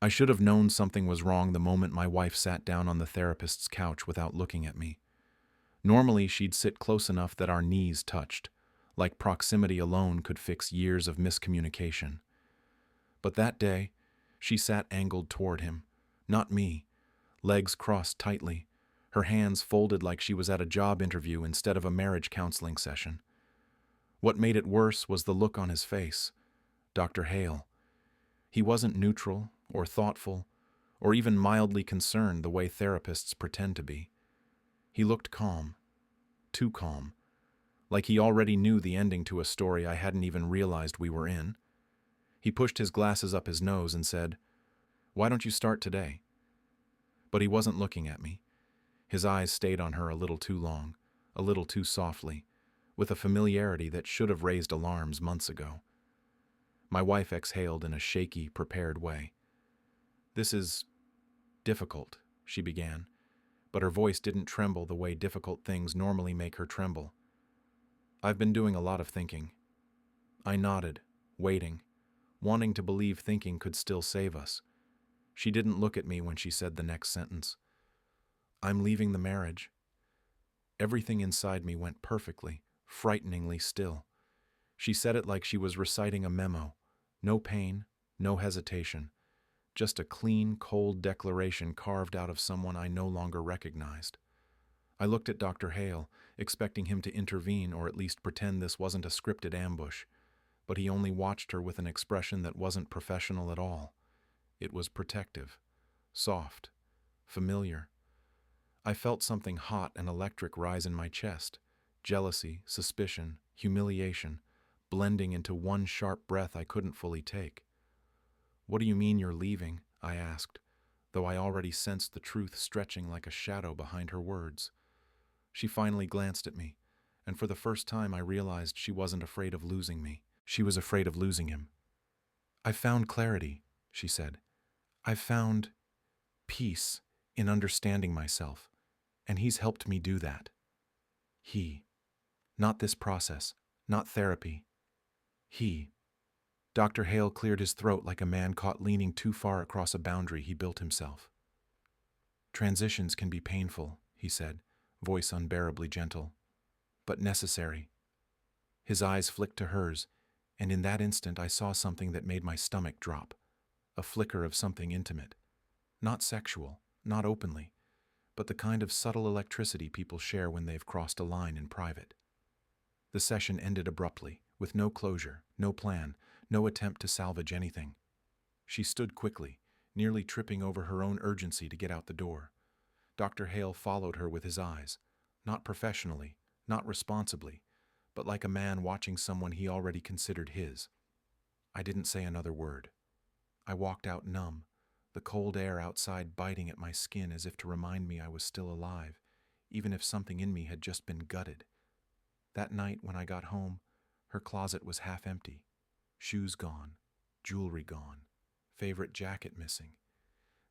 I should have known something was wrong the moment my wife sat down on the therapist's couch without looking at me. Normally, she'd sit close enough that our knees touched, like proximity alone could fix years of miscommunication. But that day, she sat angled toward him, not me, legs crossed tightly, her hands folded like she was at a job interview instead of a marriage counseling session. What made it worse was the look on his face. Dr. Hale. He wasn't neutral or thoughtful or even mildly concerned the way therapists pretend to be. He looked calm, too calm, like he already knew the ending to a story I hadn't even realized we were in. He pushed his glasses up his nose and said, "Why don't you start today?" But he wasn't looking at me. His eyes stayed on her a little too long, a little too softly, with a familiarity that should have raised alarms months ago. My wife exhaled in a shaky, prepared way. "This is difficult," she began, but her voice didn't tremble the way difficult things normally make her tremble. "I've been doing a lot of thinking." I nodded, waiting, wanting to believe thinking could still save us. She didn't look at me when she said the next sentence. "I'm leaving the marriage." Everything inside me went perfectly, frighteningly still. She said it like she was reciting a memo. No pain, no hesitation. Just a clean, cold declaration carved out of someone I no longer recognized. I looked at Dr. Hale, expecting him to intervene or at least pretend this wasn't a scripted ambush, but he only watched her with an expression that wasn't professional at all. It was protective, soft, familiar. I felt something hot and electric rise in my chest, jealousy, suspicion, humiliation, blending into one sharp breath I couldn't fully take. "What do you mean you're leaving?" I asked, though I already sensed the truth stretching like a shadow behind her words. She finally glanced at me, and for the first time I realized she wasn't afraid of losing me. She was afraid of losing him. "I've found clarity," she said. "I've found peace in understanding myself, and he's helped me do that." He. Not this process, not therapy. He. Dr. Hale cleared his throat like a man caught leaning too far across a boundary he built himself. "Transitions can be painful," he said, voice unbearably gentle, "but necessary." His eyes flicked to hers, and in that instant I saw something that made my stomach drop, a flicker of something intimate. Not sexual, not openly, but the kind of subtle electricity people share when they've crossed a line in private. The session ended abruptly, with no closure, no plan, no attempt to salvage anything. She stood quickly, nearly tripping over her own urgency to get out the door. Dr. Hale followed her with his eyes, not professionally, not responsibly, but like a man watching someone he already considered his. I didn't say another word. I walked out numb, the cold air outside biting at my skin as if to remind me I was still alive, even if something in me had just been gutted. That night when I got home, her closet was half empty. Shoes gone, jewelry gone, favorite jacket missing.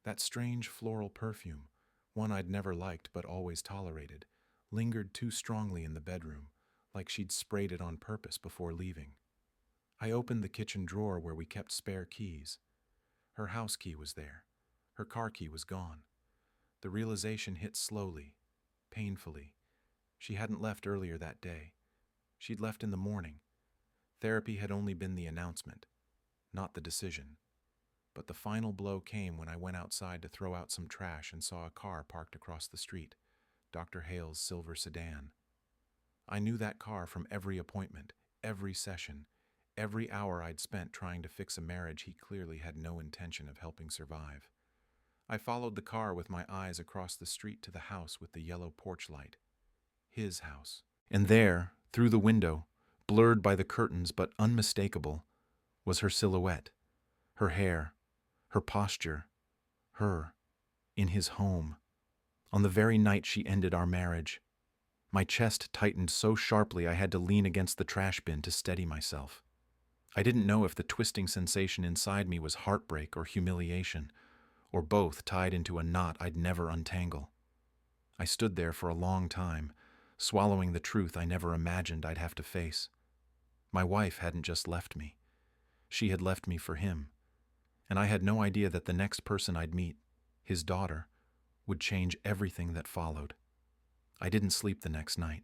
That strange floral perfume, one I'd never liked but always tolerated, lingered too strongly in the bedroom, like she'd sprayed it on purpose before leaving. I opened the kitchen drawer where we kept spare keys. Her house key was there. Her car key was gone. The realization hit slowly, painfully. She hadn't left earlier that day. She'd left in the morning. Therapy had only been the announcement, not the decision. But the final blow came when I went outside to throw out some trash and saw a car parked across the street, Dr. Hale's silver sedan. I knew that car from every appointment, every session, every hour I'd spent trying to fix a marriage he clearly had no intention of helping survive. I followed the car with my eyes across the street to the house with the yellow porch light. His house. And there, through the window, blurred by the curtains but unmistakable, was her silhouette, her hair, her posture, her, in his home, on the very night she ended our marriage. My chest tightened so sharply I had to lean against the trash bin to steady myself. I didn't know if the twisting sensation inside me was heartbreak or humiliation, or both tied into a knot I'd never untangle. I stood there for a long time, swallowing the truth I never imagined I'd have to face. My wife hadn't just left me. She had left me for him. And I had no idea that the next person I'd meet, his daughter, would change everything that followed. I didn't sleep the next night.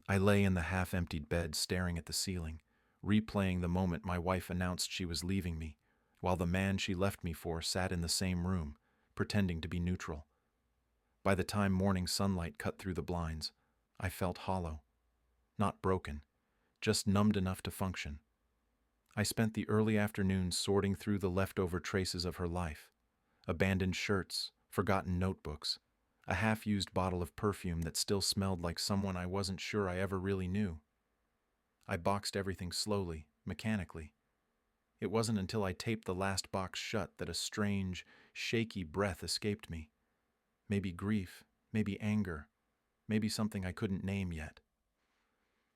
I lay in the half-emptied bed staring at the ceiling, replaying the moment my wife announced she was leaving me, while the man she left me for sat in the same room, pretending to be neutral. By the time morning sunlight cut through the blinds, I felt hollow. Not broken, just numbed enough to function. I spent the early afternoons sorting through the leftover traces of her life. Abandoned shirts, forgotten notebooks, a half-used bottle of perfume that still smelled like someone I wasn't sure I ever really knew. I boxed everything slowly, mechanically. It wasn't until I taped the last box shut that a strange, shaky breath escaped me. Maybe grief, maybe anger, maybe something I couldn't name yet.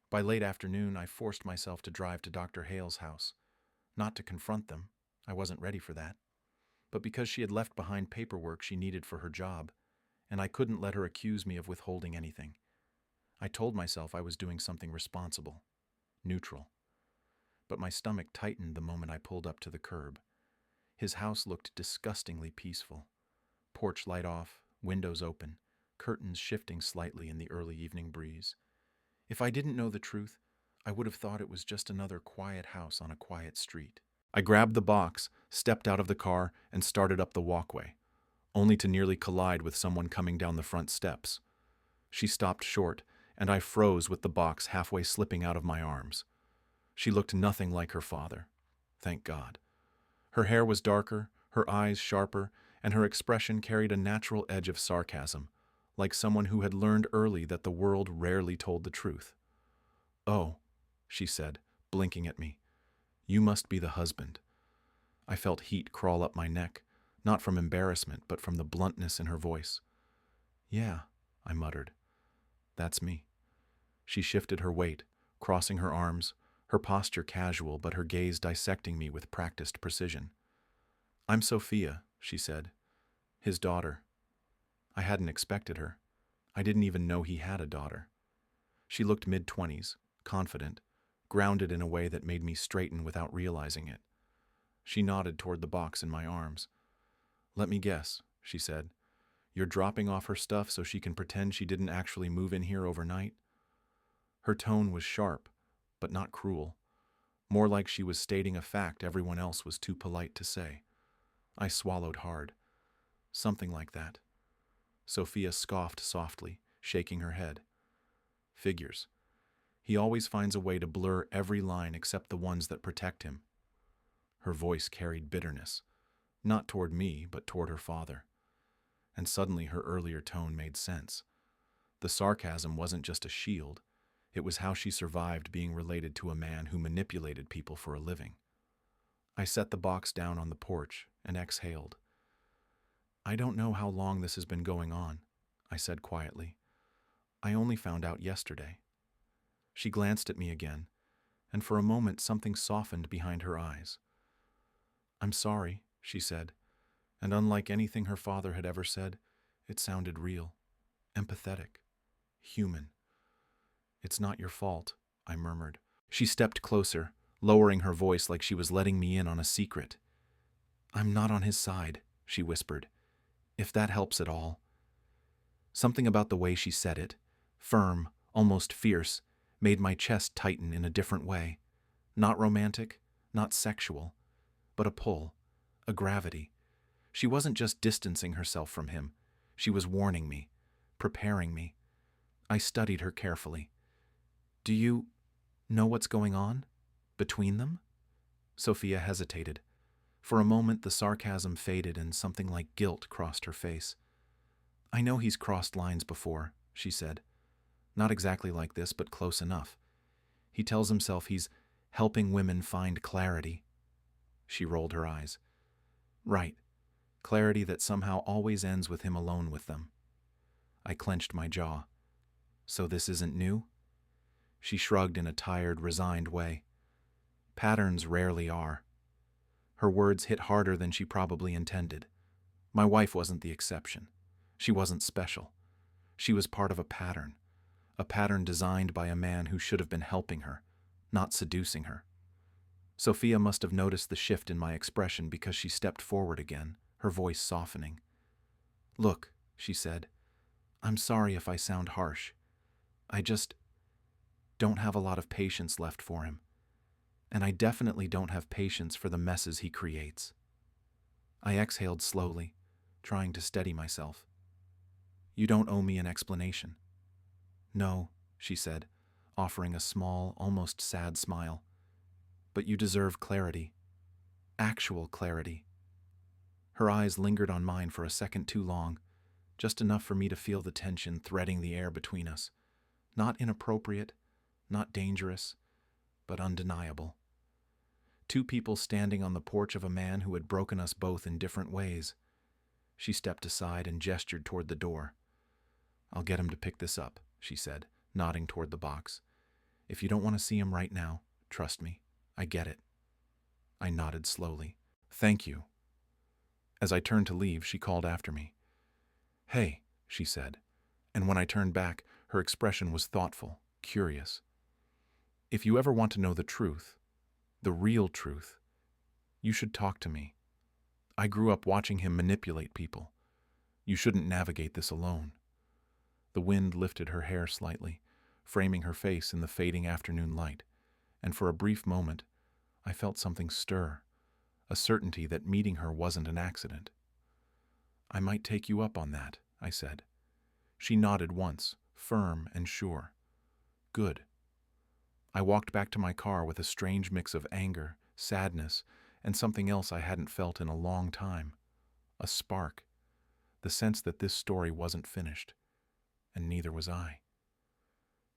By late afternoon, I forced myself to drive to Dr. Hale's house. Not to confront them, I wasn't ready for that, but because she had left behind paperwork she needed for her job, and I couldn't let her accuse me of withholding anything. I told myself I was doing something responsible, neutral. But my stomach tightened the moment I pulled up to the curb. His house looked disgustingly peaceful. Porch light off, windows open, curtains shifting slightly in the early evening breeze. If I didn't know the truth, I would have thought it was just another quiet house on a quiet street. I grabbed the box, stepped out of the car, and started up the walkway, only to nearly collide with someone coming down the front steps. She stopped short, and I froze with the box halfway slipping out of my arms. She looked nothing like her father. Thank God. Her hair was darker, her eyes sharper, and her expression carried a natural edge of sarcasm, like someone who had learned early that the world rarely told the truth. "Oh," she said, blinking at me. "You must be the husband." I felt heat crawl up my neck, not from embarrassment, but from the bluntness in her voice. "Yeah," I muttered. "That's me." She shifted her weight, crossing her arms, her posture casual but her gaze dissecting me with practiced precision. "I'm Sophia," she said. "His daughter." I hadn't expected her. I didn't even know he had a daughter. She looked mid-20s, confident, grounded in a way that made me straighten without realizing it. She nodded toward the box in my arms. "Let me guess," she said. "You're dropping off her stuff so she can pretend she didn't actually move in here overnight?" Her tone was sharp, but not cruel. More like she was stating a fact everyone else was too polite to say. I swallowed hard. Something like that. Sophia scoffed softly, shaking her head. "Figures. He always finds a way to blur every line except the ones that protect him." Her voice carried bitterness, not toward me, but toward her father. And suddenly her earlier tone made sense. The sarcasm wasn't just a shield. It was how she survived being related to a man who manipulated people for a living. I set the box down on the porch and exhaled. "I don't know how long this has been going on," I said quietly. "I only found out yesterday." She glanced at me again, and for a moment something softened behind her eyes. "I'm sorry," she said, and unlike anything her father had ever said, it sounded real, empathetic, human. "It's not your fault," I murmured. She stepped closer, lowering her voice like she was letting me in on a secret. "I'm not on his side," she whispered, "if that helps at all." Something about the way she said it, firm, almost fierce, made my chest tighten in a different way. Not romantic, not sexual, but a pull, a gravity. She wasn't just distancing herself from him. She was warning me, preparing me. I studied her carefully. "Do you know what's going on? Between them?" Sophia hesitated. For a moment the sarcasm faded and something like guilt crossed her face. "I know he's crossed lines before," she said. "Not exactly like this, but close enough. He tells himself he's helping women find clarity." She rolled her eyes. "Right. Clarity that somehow always ends with him alone with them." I clenched my jaw. "So this isn't new?" She shrugged in a tired, resigned way. "Patterns rarely are." Her words hit harder than she probably intended. My wife wasn't the exception. She wasn't special. She was part of a pattern designed by a man who should have been helping her, not seducing her. Sophia must have noticed the shift in my expression because she stepped forward again, her voice softening. "Look," she said, "I'm sorry if I sound harsh. I just don't have a lot of patience left for him. And I definitely don't have patience for the messes he creates." I exhaled slowly, trying to steady myself. "You don't owe me an explanation." "No," she said, offering a small, almost sad smile. "But you deserve clarity. Actual clarity." Her eyes lingered on mine for a second too long, just enough for me to feel the tension threading the air between us. Not inappropriate, not dangerous, but undeniable. Two people standing on the porch of a man who had broken us both in different ways. She stepped aside and gestured toward the door. "I'll get him to pick this up," she said, nodding toward the box. "If you don't want to see him right now, trust me, I get it." I nodded slowly. "Thank you." As I turned to leave, she called after me. "Hey," she said, and when I turned back, her expression was thoughtful, curious. "If you ever want to know the truth, the real truth, you should talk to me. I grew up watching him manipulate people. You shouldn't navigate this alone." The wind lifted her hair slightly, framing her face in the fading afternoon light, and for a brief moment, I felt something stir, a certainty that meeting her wasn't an accident. "I might take you up on that," I said. She nodded once, firm and sure. "Good." I walked back to my car with a strange mix of anger, sadness, and something else I hadn't felt in a long time. A spark. The sense that this story wasn't finished. And neither was I.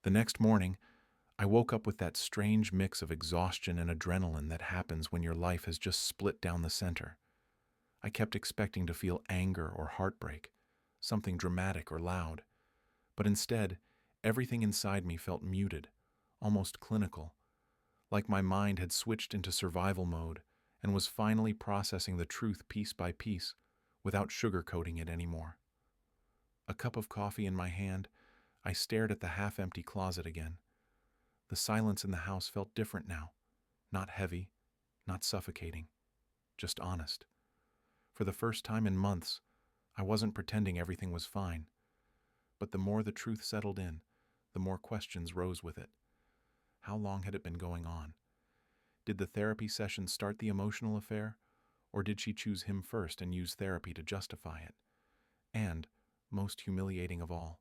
The next morning, I woke up with that strange mix of exhaustion and adrenaline that happens when your life has just split down the center. I kept expecting to feel anger or heartbreak, something dramatic or loud. But instead, everything inside me felt muted, almost clinical, like my mind had switched into survival mode and was finally processing the truth piece by piece without sugarcoating it anymore. A cup of coffee in my hand, I stared at the half-empty closet again. The silence in the house felt different now. Not heavy, not suffocating, just honest. For the first time in months, I wasn't pretending everything was fine. But the more the truth settled in, the more questions rose with it. How long had it been going on? Did the therapy session start the emotional affair, or did she choose him first and use therapy to justify it? And, most humiliating of all,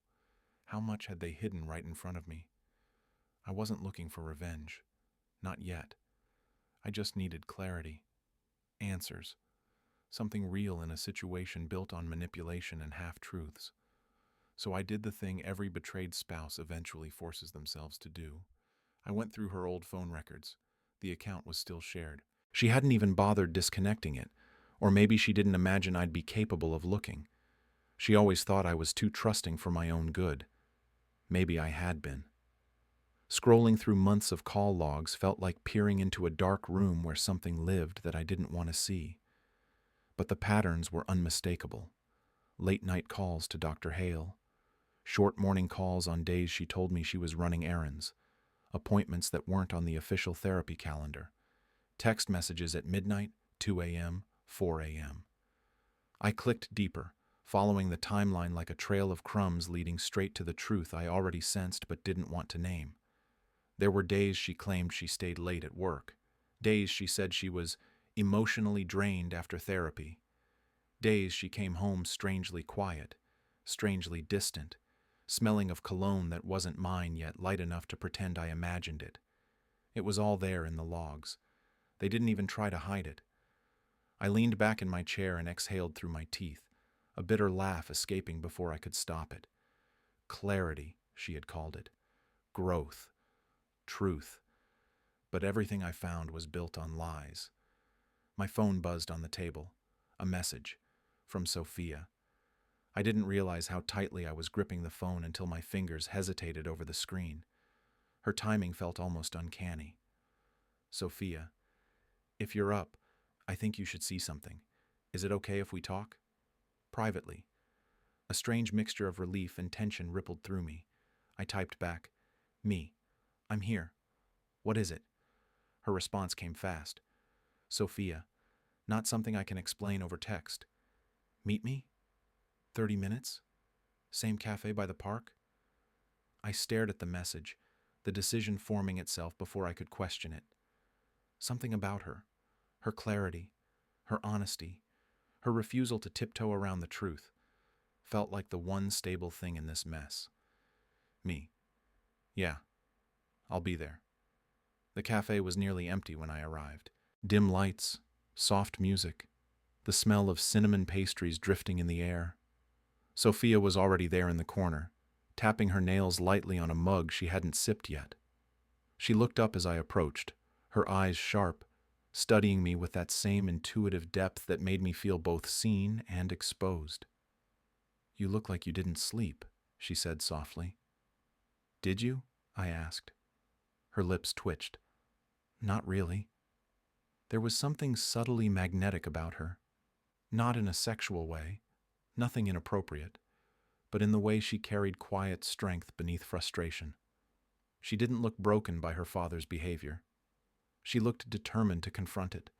how much had they hidden right in front of me? I wasn't looking for revenge. Not yet. I just needed clarity. Answers. Something real in a situation built on manipulation and half-truths. So I did the thing every betrayed spouse eventually forces themselves to do. I went through her old phone records. The account was still shared. She hadn't even bothered disconnecting it, or maybe she didn't imagine I'd be capable of looking. She always thought I was too trusting for my own good. Maybe I had been. Scrolling through months of call logs felt like peering into a dark room where something lived that I didn't want to see. But the patterns were unmistakable. Late-night calls to Dr. Hale. Short morning calls on days she told me she was running errands. Appointments that weren't on the official therapy calendar. Text messages at midnight, 2 a.m., 4 a.m. I clicked deeper, following the timeline like a trail of crumbs leading straight to the truth I already sensed but didn't want to name. There were days she claimed she stayed late at work. Days she said she was emotionally drained after therapy. Days she came home strangely quiet, strangely distant, smelling of cologne that wasn't mine yet light enough to pretend I imagined it. It was all there in the logs. They didn't even try to hide it. I leaned back in my chair and exhaled through my teeth, a bitter laugh escaping before I could stop it. Clarity, she had called it. Growth. Truth. But everything I found was built on lies. My phone buzzed on the table. A message. From Sophia. I didn't realize how tightly I was gripping the phone until my fingers hesitated over the screen. Her timing felt almost uncanny. "Sophia, if you're up, I think you should see something. Is it okay if we talk?" Privately. A strange mixture of relief and tension rippled through me. I typed back, "Me. I'm here. What is it?" Her response came fast. Sophia, not something I can explain over text. Meet me? 30 minutes? Same cafe by the park? I stared at the message, the decision forming itself before I could question it. Something about her clarity, her honesty, her refusal to tiptoe around the truth, felt like the one stable thing in this mess. Me. Yeah, I'll be there. The cafe was nearly empty when I arrived. Dim lights, soft music, the smell of cinnamon pastries drifting in the air. Sophia was already there in the corner, tapping her nails lightly on a mug she hadn't sipped yet. She looked up as I approached, her eyes sharp, studying me with that same intuitive depth that made me feel both seen and exposed. You look like you didn't sleep, she said softly. Did you? I asked. Her lips twitched. Not really. There was something subtly magnetic about her. Not in a sexual way, nothing inappropriate, but in the way she carried quiet strength beneath frustration. She didn't look broken by her father's behavior. She looked determined to confront it.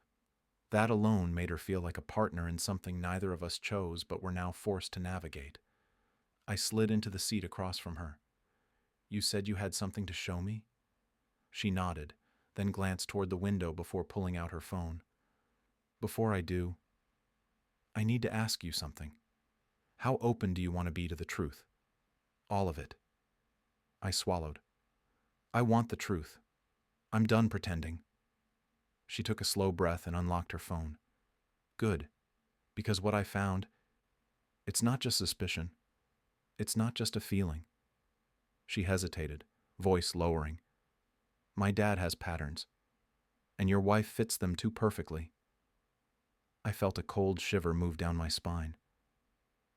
That alone made her feel like a partner in something neither of us chose but were now forced to navigate. I slid into the seat across from her. You said you had something to show me? She nodded, then glanced toward the window before pulling out her phone. Before I do, I need to ask you something. How open do you want to be to the truth? All of it. I swallowed. I want the truth. I'm done pretending. She took a slow breath and unlocked her phone. Good, because what I found, it's not just suspicion. It's not just a feeling. She hesitated, voice lowering. My dad has patterns, and your wife fits them too perfectly. I felt a cold shiver move down my spine.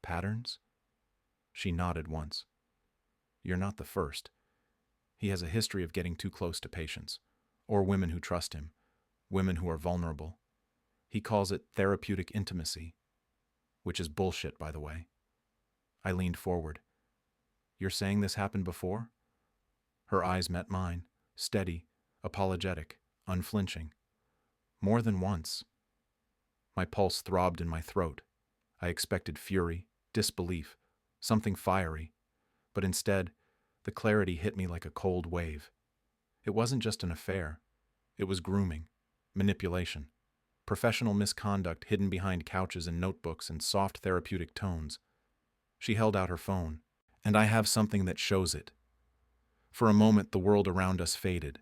Patterns? She nodded once. You're not the first. He has a history of getting too close to patients, or women who trust him, women who are vulnerable. He calls it therapeutic intimacy, which is bullshit, by the way. I leaned forward. You're saying this happened before? Her eyes met mine, steady, apologetic, unflinching. More than once. My pulse throbbed in my throat. I expected fury, disbelief, something fiery, but instead, the clarity hit me like a cold wave. It wasn't just an affair. It was grooming, manipulation, professional misconduct hidden behind couches and notebooks and soft therapeutic tones. She held out her phone, and I have something that shows it. For a moment, the world around us faded.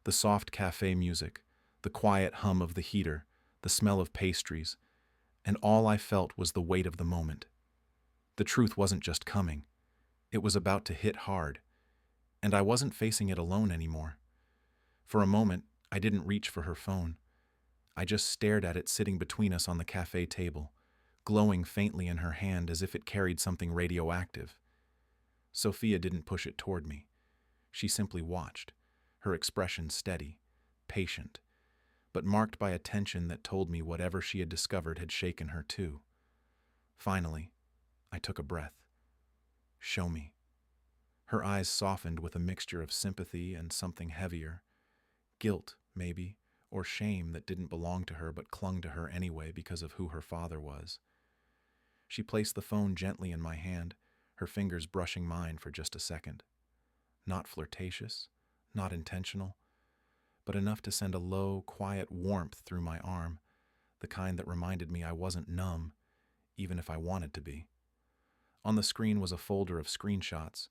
The soft cafe music, the quiet hum of the heater, the smell of pastries, and all I felt was the weight of the moment. The truth wasn't just coming. It was about to hit hard, and I wasn't facing it alone anymore. For a moment, I didn't reach for her phone. I just stared at it sitting between us on the cafe table, glowing faintly in her hand as if it carried something radioactive. Sophia didn't push it toward me. She simply watched, her expression steady, patient, but marked by a tension that told me whatever she had discovered had shaken her too. Finally, I took a breath. Show me. Her eyes softened with a mixture of sympathy and something heavier. Guilt, maybe, or shame that didn't belong to her but clung to her anyway because of who her father was. She placed the phone gently in my hand, her fingers brushing mine for just a second. Not flirtatious, not intentional, but enough to send a low, quiet warmth through my arm, the kind that reminded me I wasn't numb, even if I wanted to be. On the screen was a folder of screenshots,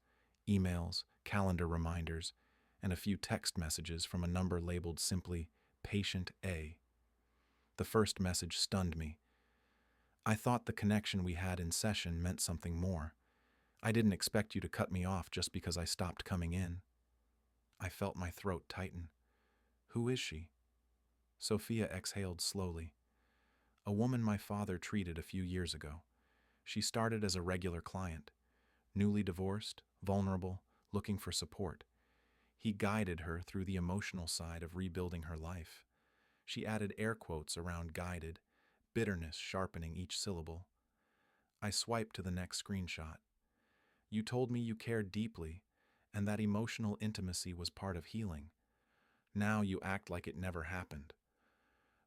emails, calendar reminders, and a few text messages from a number labeled simply Patient A. The first message stunned me. I thought the connection we had in session meant something more. I didn't expect you to cut me off just because I stopped coming in. I felt my throat tighten. Who is she? Sophia exhaled slowly. A woman my father treated a few years ago. She started as a regular client, newly divorced, vulnerable, looking for support. He guided her through the emotional side of rebuilding her life. She added air quotes around guided, bitterness sharpening each syllable. I swiped to the next screenshot. You told me you cared deeply, and that emotional intimacy was part of healing. Now you act like it never happened.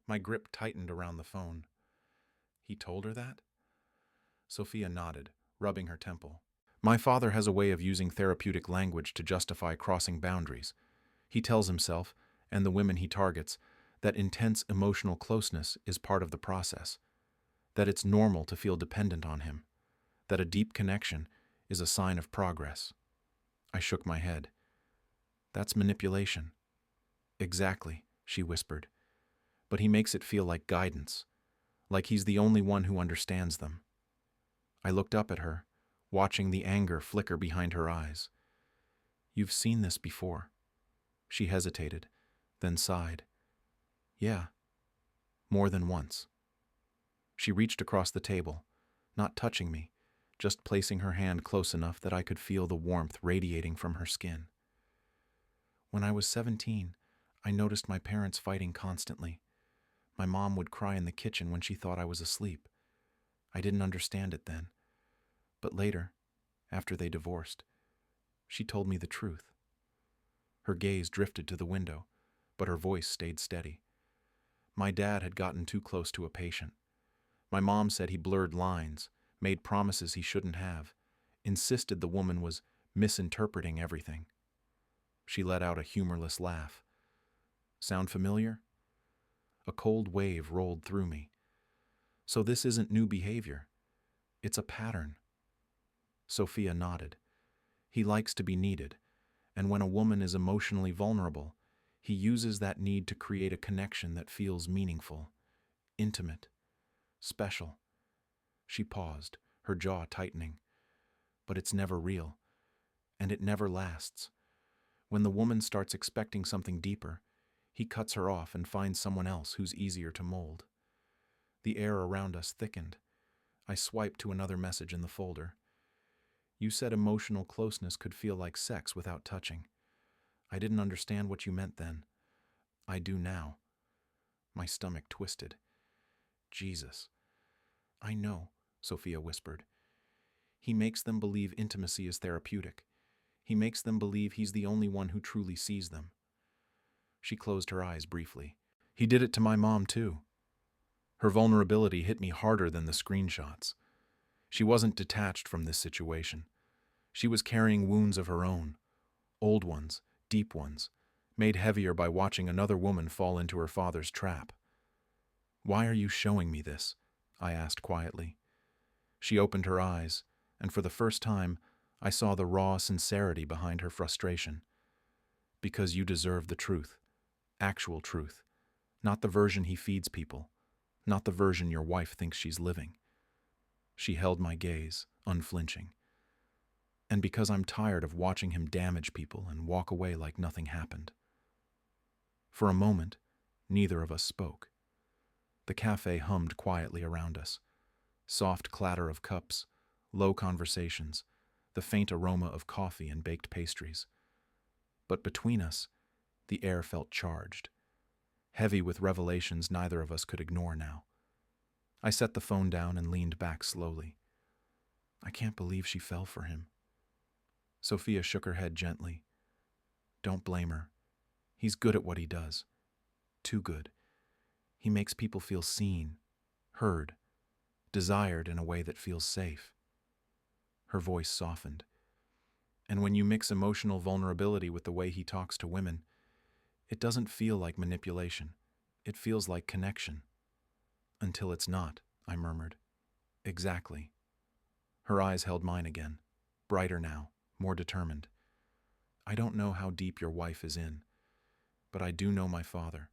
My grip tightened around the phone. He told her that? Sophia nodded, rubbing her temple. My father has a way of using therapeutic language to justify crossing boundaries. He tells himself, and the women he targets, that intense emotional closeness is part of the process, that it's normal to feel dependent on him, that a deep connection is a sign of progress. I shook my head. That's manipulation. Exactly, she whispered. But he makes it feel like guidance, like he's the only one who understands them. I looked up at her, watching the anger flicker behind her eyes. You've seen this before. She hesitated, then sighed. Yeah, more than once. She reached across the table, not touching me, just placing her hand close enough that I could feel the warmth radiating from her skin. When I was 17, I noticed my parents fighting constantly. My mom would cry in the kitchen when she thought I was asleep. I didn't understand it then. But later, after they divorced, she told me the truth. Her gaze drifted to the window, but her voice stayed steady. My dad had gotten too close to a patient. My mom said he blurred lines, made promises he shouldn't have, insisted the woman was misinterpreting everything. She let out a humorless laugh. Sound familiar? A cold wave rolled through me. So this isn't new behavior. It's a pattern. Sophia nodded. He likes to be needed, and when a woman is emotionally vulnerable, he uses that need to create a connection that feels meaningful, intimate, special. She paused, her jaw tightening. But it's never real, and it never lasts. When the woman starts expecting something deeper, he cuts her off and finds someone else who's easier to mold. The air around us thickened. I swiped to another message in the folder. You said emotional closeness could feel like sex without touching. I didn't understand what you meant then. I do now. My stomach twisted. Jesus. I know, Sophia whispered. He makes them believe intimacy is therapeutic. He makes them believe he's the only one who truly sees them. She closed her eyes briefly. He did it to my mom, too. Her vulnerability hit me harder than the screenshots. She wasn't detached from this situation. She was carrying wounds of her own, old ones, deep ones, made heavier by watching another woman fall into her father's trap. Why are you showing me this? I asked quietly. She opened her eyes, and for the first time, I saw the raw sincerity behind her frustration. Because you deserve the truth, actual truth, not the version he feeds people, not the version your wife thinks she's living. She held my gaze, unflinching. And because I'm tired of watching him damage people and walk away like nothing happened. For a moment, neither of us spoke. The cafe hummed quietly around us. Soft clatter of cups, low conversations, the faint aroma of coffee and baked pastries. But between us, the air felt charged, heavy with revelations neither of us could ignore now. I set the phone down and leaned back slowly. I can't believe she fell for him. Sophia shook her head gently. Don't blame her. He's good at what he does. Too good. He makes people feel seen, heard, desired in a way that feels safe. Her voice softened. And when you mix emotional vulnerability with the way he talks to women, it doesn't feel like manipulation. It feels like connection. Until it's not, I murmured. Exactly. Her eyes held mine again, brighter now, more determined. I don't know how deep your wife is in, but I do know my father.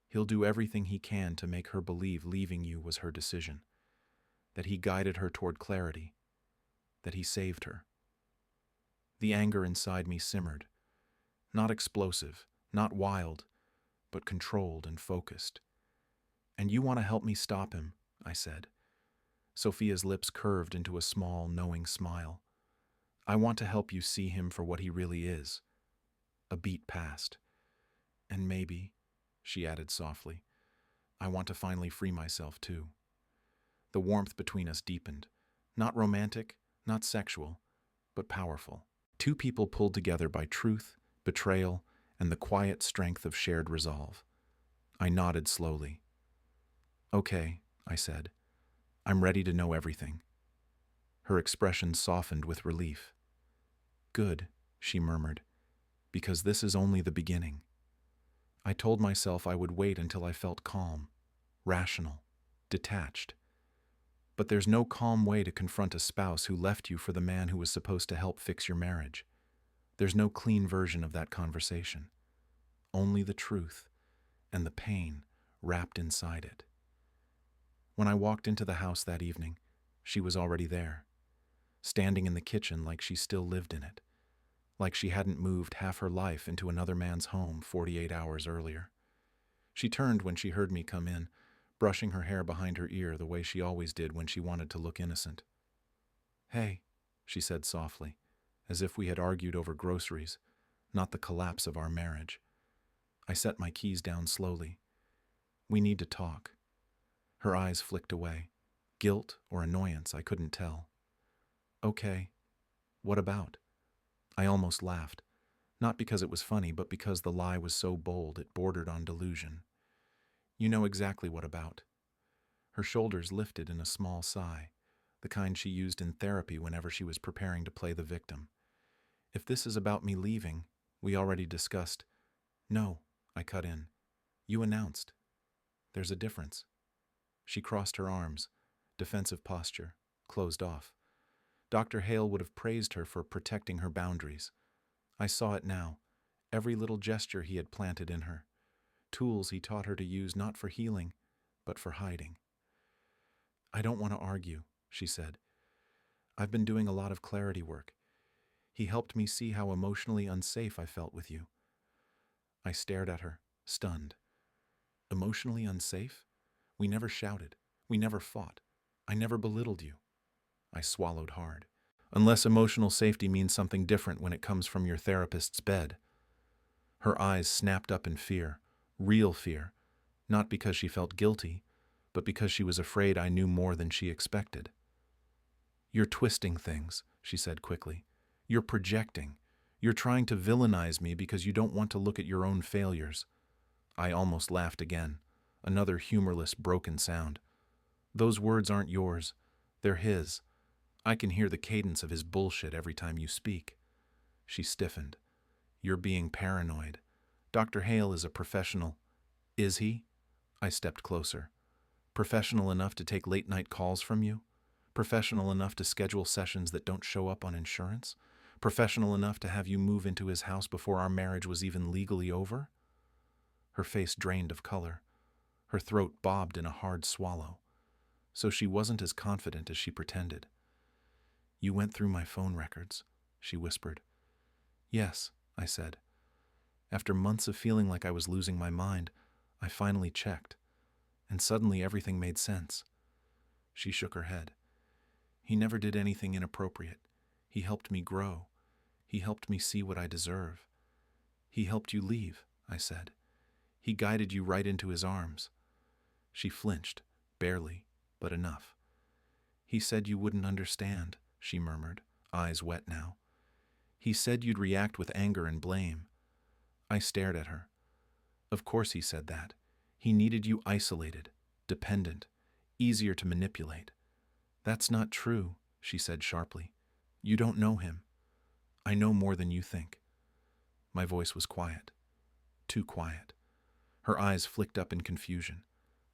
He'll do everything he can to make her believe leaving you was her decision, that he guided her toward clarity, that he saved her. The anger inside me simmered, not explosive, not wild, but controlled and focused. And you want to help me stop him, I said. Sophia's lips curved into a small, knowing smile. I want to help you see him for what he really is. A beat passed. And maybe, she added softly, I want to finally free myself too. The warmth between us deepened. Not romantic, not sexual, but powerful. Two people pulled together by truth, betrayal, and the quiet strength of shared resolve. I nodded slowly. "Okay," I said. "I'm ready to know everything." Her expression softened with relief. "Good," she murmured, "because this is only the beginning." I told myself I would wait until I felt calm, rational, detached. But there's no calm way to confront a spouse who left you for the man who was supposed to help fix your marriage. There's no clean version of that conversation. Only the truth and the pain wrapped inside it. When I walked into the house that evening, she was already there, standing in the kitchen like she still lived in it, like she hadn't moved half her life into another man's home 48 hours earlier. She turned when she heard me come in, brushing her hair behind her ear the way she always did when she wanted to look innocent. "Hey," she said softly, as if we had argued over groceries, not the collapse of our marriage. I set my keys down slowly. "We need to talk." Her eyes flicked away. Guilt or annoyance, I couldn't tell. "Okay. What about?" I almost laughed, not because it was funny, but because the lie was so bold it bordered on delusion. "You know exactly what about." Her shoulders lifted in a small sigh, the kind she used in therapy whenever she was preparing to play the victim. "If this is about me leaving, we already discussed." "No," I cut in. "You announced. There's a difference." She crossed her arms, defensive posture, closed off. Dr. Hale would have praised her for protecting her boundaries. I saw it now, every little gesture he had planted in her. Tools he taught her to use not for healing, but for hiding. "I don't want to argue," she said. "I've been doing a lot of clarity work. He helped me see how emotionally unsafe I felt with you." I stared at her, stunned. "Emotionally unsafe? We never shouted. We never fought. I never belittled you." I swallowed hard. "Unless emotional safety means something different when it comes from your therapist's bed." Her eyes snapped up in fear, real fear, not because she felt guilty, but because she was afraid I knew more than she expected. "You're twisting things," she said quickly. "You're projecting. You're trying to villainize me because you don't want to look at your own failures." I almost laughed again, another humorless, broken sound. "Those words aren't yours. They're his. I can hear the cadence of his bullshit every time you speak." She stiffened. "You're being paranoid. Dr. Hale is a professional." "Is he?" I stepped closer. "Professional enough to take late-night calls from you? Professional enough to schedule sessions that don't show up on insurance? Professional enough to have you move into his house before our marriage was even legally over?" Her face drained of color. Her throat bobbed in a hard swallow. So she wasn't as confident as she pretended. "You went through my phone records," she whispered. "Yes," I said. After months of feeling like I was losing my mind, I finally checked, and suddenly everything made sense. She shook her head. "He never did anything inappropriate. He helped me grow. He helped me see what I deserve." "He helped you leave," I said. "He guided you right into his arms." She flinched, barely, but enough. "He said you wouldn't understand," she murmured, eyes wet now. "He said you'd react with anger and blame." I stared at her. "Of course he said that. He needed you isolated, dependent, easier to manipulate." "That's not true," she said sharply. "You don't know him." "I know more than you think." My voice was quiet. Too quiet. Her eyes flicked up in confusion.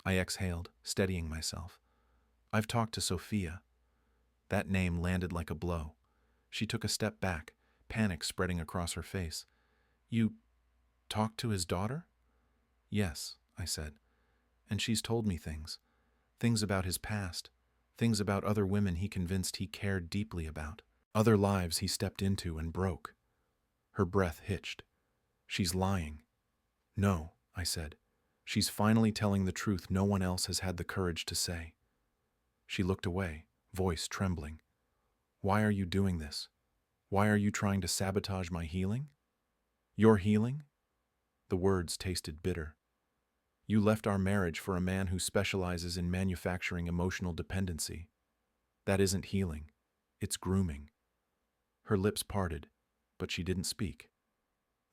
I exhaled, steadying myself. "I've talked to Sophia." That name landed like a blow. She took a step back, panic spreading across her face. "You talked to his daughter?" "Yes," I said. "And she's told me things. Things about his past. Things about other women he convinced he cared deeply about. Other lives he stepped into and broke." Her breath hitched. "She's lying." "No," I said. "She's finally telling the truth no one else has had the courage to say." She looked away, voice trembling. "Why are you doing this? Why are you trying to sabotage my healing?" "Your healing?" The words tasted bitter. "You left our marriage for a man who specializes in manufacturing emotional dependency. That isn't healing. It's grooming." Her lips parted, but she didn't speak.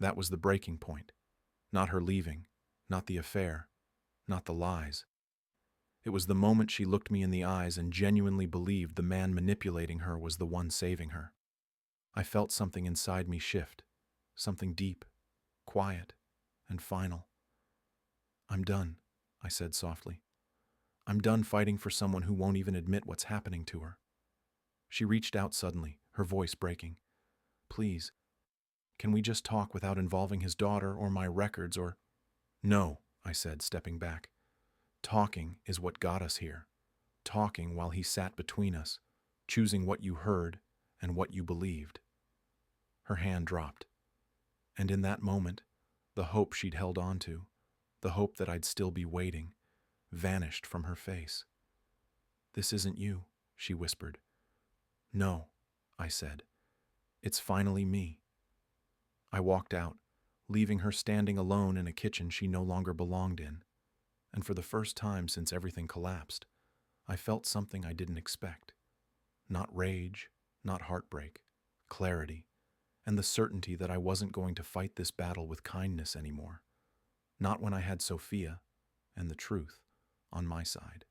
That was the breaking point. Not her leaving, not the affair, not the lies. It was the moment she looked me in the eyes and genuinely believed the man manipulating her was the one saving her. I felt something inside me shift, something deep, quiet, and final. "I'm done," I said softly. "I'm done fighting for someone who won't even admit what's happening to her." She reached out suddenly, her voice breaking. "Please, can we just talk without involving his daughter or my records or—" "No," I said, stepping back. "Talking is what got us here. Talking while he sat between us, choosing what you heard and what you believed." Her hand dropped. And in that moment, the hope she'd held on to, the hope that I'd still be waiting, vanished from her face. "This isn't you," she whispered. "No," I said. "It's finally me." I walked out, leaving her standing alone in a kitchen she no longer belonged in. And for the first time since everything collapsed, I felt something I didn't expect. Not rage, not heartbreak, clarity, and the certainty that I wasn't going to fight this battle with kindness anymore. Not when I had Sophia, and the truth, on my side.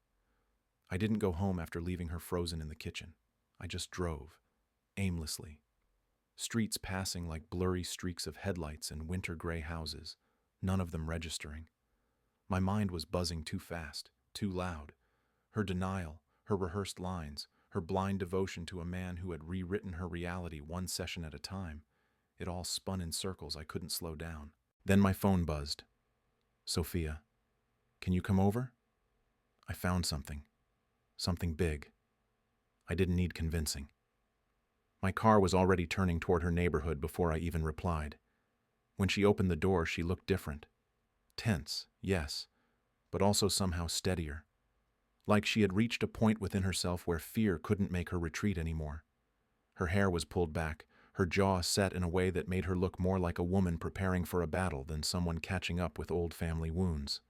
I didn't go home after leaving her frozen in the kitchen. I just drove, aimlessly. Streets passing like blurry streaks of headlights in winter gray houses, none of them registering. My mind was buzzing too fast, too loud. Her denial, her rehearsed lines, her blind devotion to a man who had rewritten her reality one session at a time. It all spun in circles I couldn't slow down. Then my phone buzzed. "Sophia, can you come over?" I found something. Something big. I didn't need convincing. My car was already turning toward her neighborhood before I even replied. When she opened the door, she looked different. Tense, yes, but also somehow steadier. Like she had reached a point within herself where fear couldn't make her retreat anymore. Her hair was pulled back, her jaw set in a way that made her look more like a woman preparing for a battle than someone catching up with old family wounds.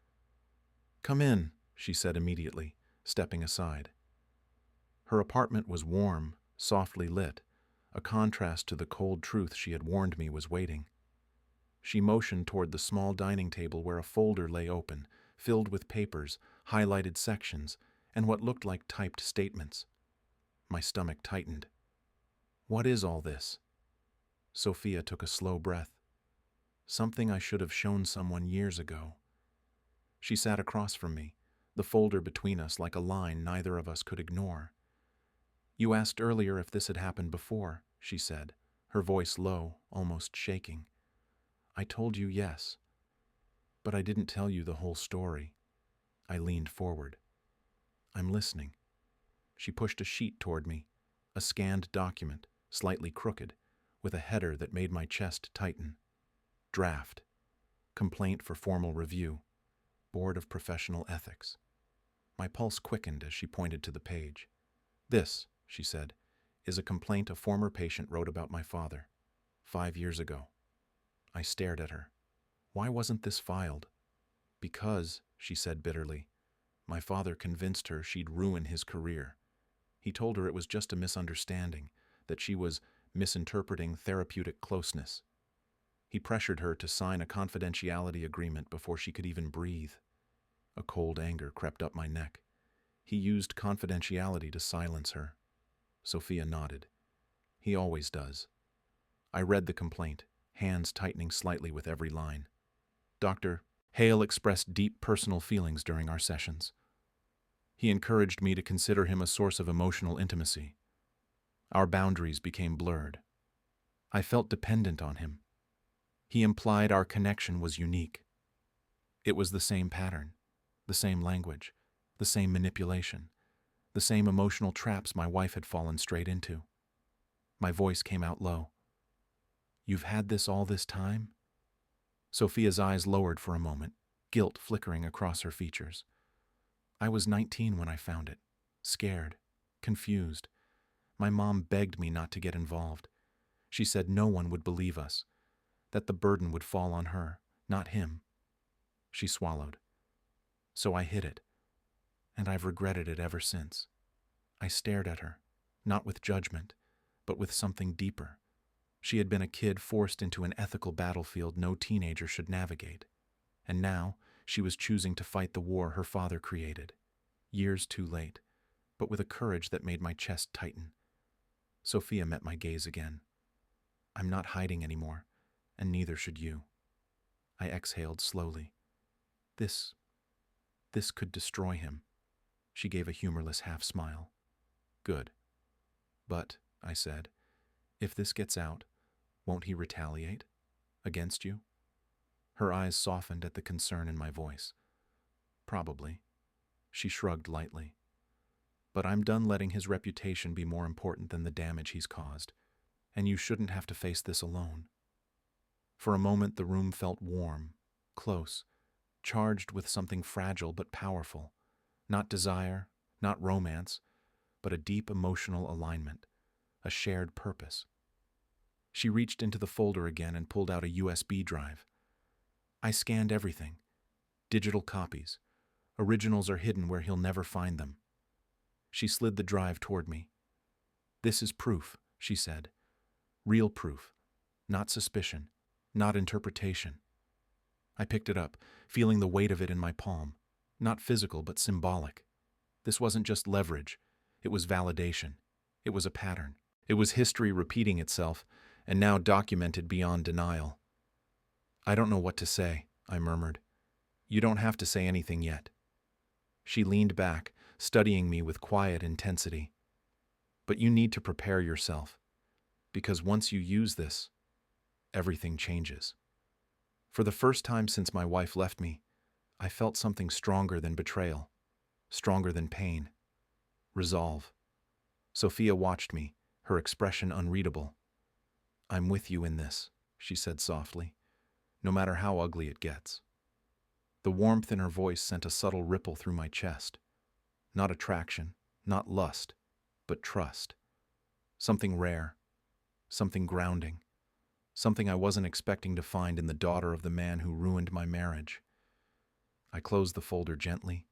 "Come in," she said immediately, stepping aside. Her apartment was warm, softly lit, a contrast to the cold truth she had warned me was waiting. She motioned toward the small dining table where a folder lay open, filled with papers, highlighted sections, and what looked like typed statements. My stomach tightened. "What is all this?" Sophia took a slow breath. "Something I should have shown someone years ago." She sat across from me, the folder between us like a line neither of us could ignore. "You asked earlier if this had happened before," she said, her voice low, almost shaking. "I told you yes, but I didn't tell you the whole story." I leaned forward. "I'm listening." She pushed a sheet toward me, a scanned document, slightly crooked, with a header that made my chest tighten. Draft. Complaint for formal review. Board of Professional Ethics. My pulse quickened as she pointed to the page. "This," she said, "is a complaint a former patient wrote about my father, 5 years ago." I stared at her. Why wasn't this filed? "Because," she said bitterly, "my father convinced her she'd ruin his career. He told her it was just a misunderstanding, that she was misinterpreting therapeutic closeness. He pressured her to sign a confidentiality agreement before she could even breathe." A cold anger crept up my neck. He used confidentiality to silence her. Sophia nodded. "He always does." I read the complaint, hands tightening slightly with every line. Dr. Hale expressed deep personal feelings during our sessions. He encouraged me to consider him a source of emotional intimacy. Our boundaries became blurred. I felt dependent on him. He implied our connection was unique. It was the same pattern, the same language, the same manipulation, the same emotional traps my wife had fallen straight into. My voice came out low. "You've had this all this time?" Sophia's eyes lowered for a moment, guilt flickering across her features. "I was 19 when I found it, scared, confused. My mom begged me not to get involved. She said no one would believe us, that the burden would fall on her, not him." She swallowed. "So I hid it, and I've regretted it ever since." I stared at her, not with judgment, but with something deeper. She had been a kid forced into an ethical battlefield no teenager should navigate, and now she was choosing to fight the war her father created, years too late, but with a courage that made my chest tighten. Sophia met my gaze again. I'm not hiding anymore, and neither should you. I exhaled slowly. This could destroy him. She gave a humorless half-smile. Good. But, I said, if this gets out, won't he retaliate? Against you? Her eyes softened at the concern in my voice. Probably. She shrugged lightly. But I'm done letting his reputation be more important than the damage he's caused, and you shouldn't have to face this alone. For a moment the room felt warm, close, charged with something fragile but powerful. Not desire, not romance, but a deep emotional alignment, a shared purpose. She reached into the folder again and pulled out a USB drive. I scanned everything. Digital copies. Originals are hidden where he'll never find them. She slid the drive toward me. This is proof, she said. Real proof. Not suspicion. Not interpretation. I picked it up, feeling the weight of it in my palm. Not physical, but symbolic. This wasn't just leverage. It was validation. It was a pattern. It was history repeating itself, and now documented beyond denial. I don't know what to say, I murmured. You don't have to say anything yet. She leaned back, studying me with quiet intensity. But you need to prepare yourself, because once you use this, everything changes. For the first time since my wife left me, I felt something stronger than betrayal, stronger than pain. Resolve. Sophia watched me, her expression unreadable. I'm with you in this, she said softly, no matter how ugly it gets. The warmth in her voice sent a subtle ripple through my chest. Not attraction, not lust, but trust. Something rare, something grounding, something I wasn't expecting to find in the daughter of the man who ruined my marriage. I closed the folder gently,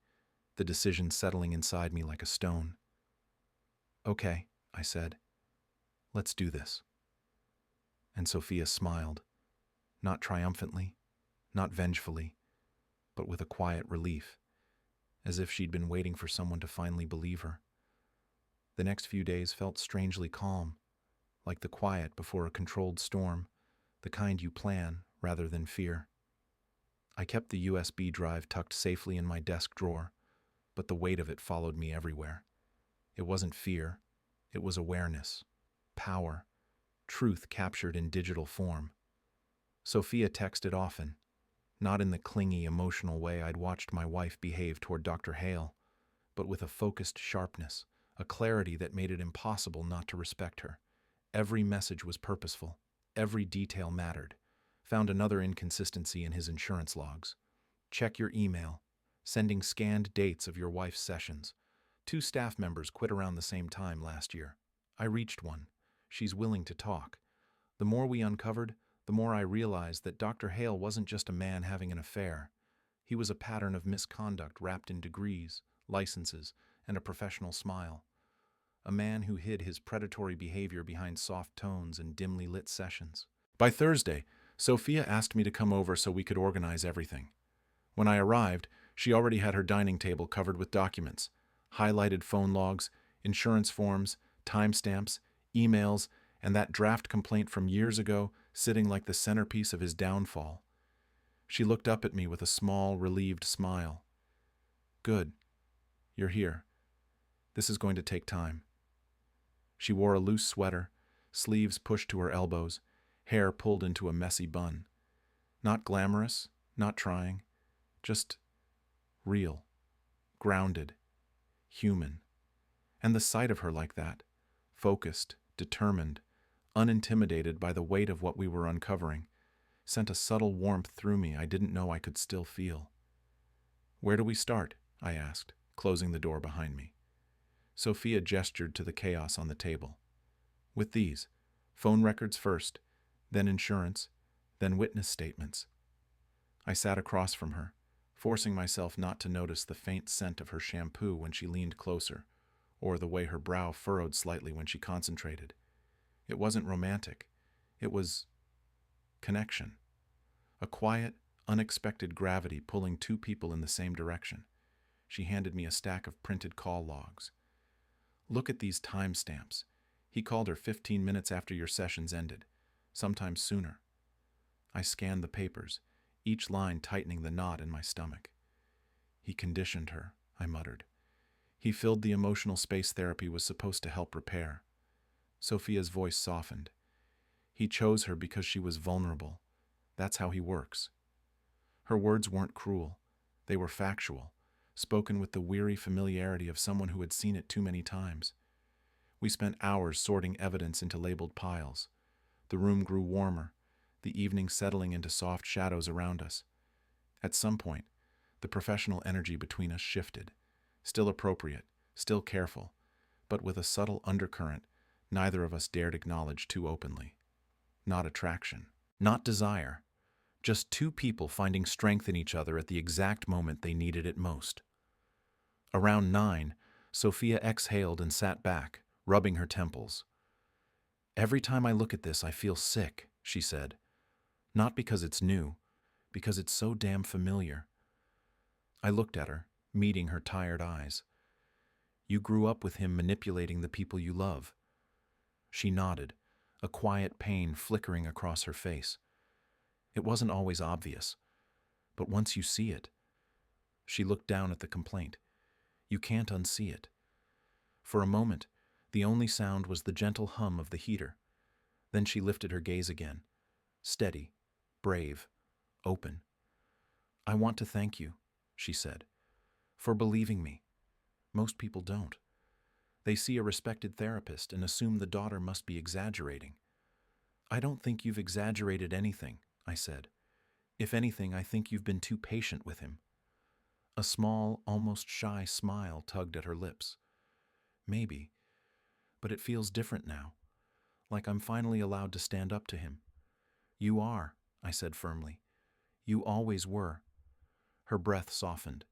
the decision settling inside me like a stone. Okay, I said. Let's do this. And Sophia smiled, not triumphantly, not vengefully, but with a quiet relief, as if she'd been waiting for someone to finally believe her. The next few days felt strangely calm, like the quiet before a controlled storm, the kind you plan rather than fear. I kept the USB drive tucked safely in my desk drawer, but the weight of it followed me everywhere. It wasn't fear, it was awareness, power, truth captured in digital form. Sophia texted often, not in the clingy, emotional way I'd watched my wife behave toward Dr. Hale, but with a focused sharpness, a clarity that made it impossible not to respect her. Every message was purposeful, every detail mattered. Found another inconsistency in his insurance logs. Check your email. Sending scanned dates of your wife's sessions. 2 staff members quit around the same time last year. I reached one. She's willing to talk. The more we uncovered, the more I realized that Dr. Hale wasn't just a man having an affair. He was a pattern of misconduct wrapped in degrees, licenses, and a professional smile. A man who hid his predatory behavior behind soft tones and dimly lit sessions. By Thursday, Sophia asked me to come over so we could organize everything. When I arrived, she already had her dining table covered with documents, highlighted phone logs, insurance forms, timestamps, emails, and that draft complaint from years ago sitting like the centerpiece of his downfall. She looked up at me with a small, relieved smile. Good. You're here. This is going to take time. She wore a loose sweater, sleeves pushed to her elbows, hair pulled into a messy bun. Not glamorous, not trying, just real, grounded, human. And the sight of her like that, focused, determined, unintimidated by the weight of what we were uncovering, sent a subtle warmth through me I didn't know I could still feel. Where do we start? I asked, closing the door behind me. Sophia gestured to the chaos on the table. With these, phone records first, then insurance, then witness statements. I sat across from her, forcing myself not to notice the faint scent of her shampoo when she leaned closer, or the way her brow furrowed slightly when she concentrated. It wasn't romantic. It was connection. A quiet, unexpected gravity pulling two people in the same direction. She handed me a stack of printed call logs. Look at these timestamps. He called her 15 minutes after your sessions ended, sometimes sooner. I scanned the papers, each line tightening the knot in my stomach. He conditioned her, I muttered. He filled the emotional space therapy was supposed to help repair. Sophia's voice softened. He chose her because she was vulnerable. That's how he works. Her words weren't cruel. They were factual, spoken with the weary familiarity of someone who had seen it too many times. We spent hours sorting evidence into labeled piles. The room grew warmer, the evening settling into soft shadows around us. At some point, the professional energy between us shifted. Still appropriate, still careful, but with a subtle undercurrent neither of us dared acknowledge too openly. Not attraction, not desire, just two people finding strength in each other at the exact moment they needed it most. Around 9, Sophia exhaled and sat back, rubbing her temples. Every time I look at this, I feel sick, she said. Not because it's new, because it's so damn familiar. I looked at her, meeting her tired eyes. You grew up with him manipulating the people you love. She nodded, a quiet pain flickering across her face. It wasn't always obvious, but once you see it, she looked down at the complaint. You can't unsee it. For a moment, the only sound was the gentle hum of the heater. Then she lifted her gaze again, steady, brave, open. I want to thank you, she said, for believing me. Most people don't. They see a respected therapist and assume the daughter must be exaggerating. I don't think you've exaggerated anything, I said. If anything, I think you've been too patient with him. A small, almost shy smile tugged at her lips. Maybe, but it feels different now, like I'm finally allowed to stand up to him. You are, I said firmly. You always were. Her breath softened.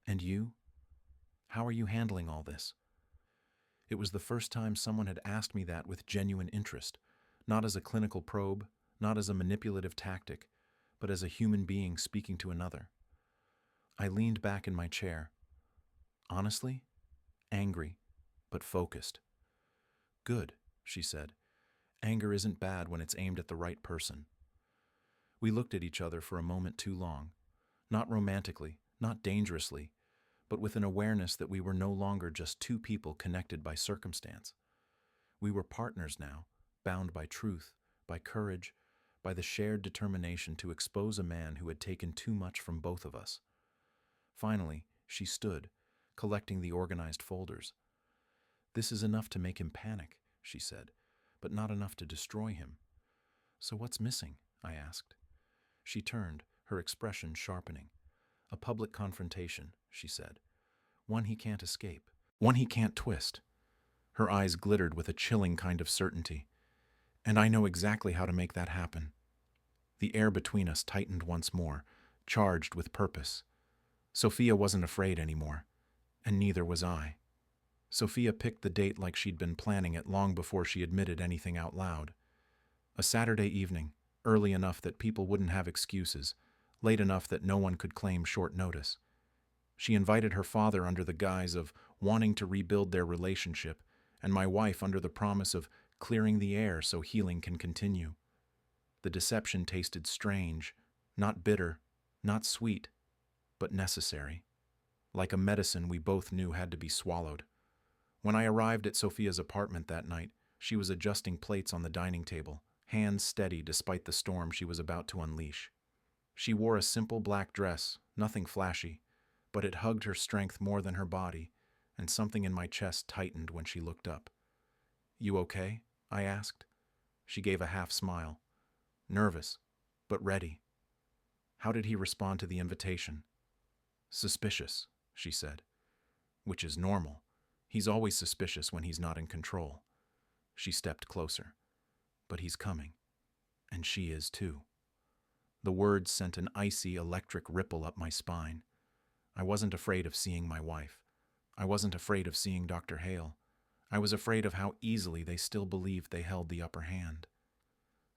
And you? How are you handling all this? It was the first time someone had asked me that with genuine interest, not as a clinical probe, not as a manipulative tactic, but as a human being speaking to another. I leaned back in my chair. Honestly, angry, but focused. Good, she said. Anger isn't bad when it's aimed at the right person. We looked at each other for a moment too long, not romantically, not dangerously, but with an awareness that we were no longer just two people connected by circumstance. We were partners now, bound by truth, by courage, by the shared determination to expose a man who had taken too much from both of us. Finally, she stood, collecting the organized folders. This is enough to make him panic, she said, but not enough to destroy him. So what's missing? I asked. She turned, her expression sharpening. A public confrontation, she said. One he can't escape. One he can't twist. Her eyes glittered with a chilling kind of certainty. And I know exactly how to make that happen. The air between us tightened once more, charged with purpose. Sophia wasn't afraid anymore, and neither was I. Sophia picked the date like she'd been planning it long before she admitted anything out loud. A Saturday evening, early enough that people wouldn't have excuses, late enough that no one could claim short notice. She invited her father under the guise of wanting to rebuild their relationship, and my wife under the promise of clearing the air so healing can continue. The deception tasted strange, not bitter, not sweet, but necessary. Like a medicine we both knew had to be swallowed. When I arrived at Sophia's apartment that night, she was adjusting plates on the dining table, hands steady despite the storm she was about to unleash. She wore a simple black dress, nothing flashy, but it hugged her strength more than her body, and something in my chest tightened when she looked up. You okay? I asked. She gave a half smile. Nervous, but ready. How did he respond to the invitation? Suspicious, she said. Which is normal. He's always suspicious when he's not in control. She stepped closer. But he's coming. And she is too. The words sent an icy electric ripple up my spine. I wasn't afraid of seeing my wife. I wasn't afraid of seeing Dr. Hale. I was afraid of how easily they still believed they held the upper hand.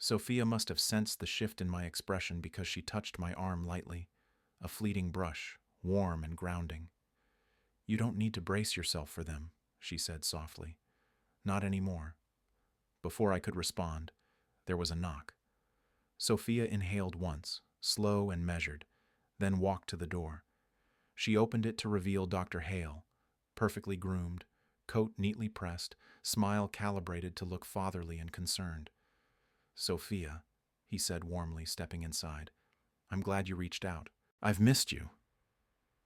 Sophia must have sensed the shift in my expression because she touched my arm lightly, a fleeting brush, warm and grounding. "You don't need to brace yourself for them," she said softly. "Not anymore." Before I could respond, there was a knock. Sophia inhaled once, slow and measured, then walked to the door. She opened it to reveal Dr. Hale, perfectly groomed, coat neatly pressed, smile calibrated to look fatherly and concerned. "Sophia," he said warmly, stepping inside, "I'm glad you reached out. I've missed you."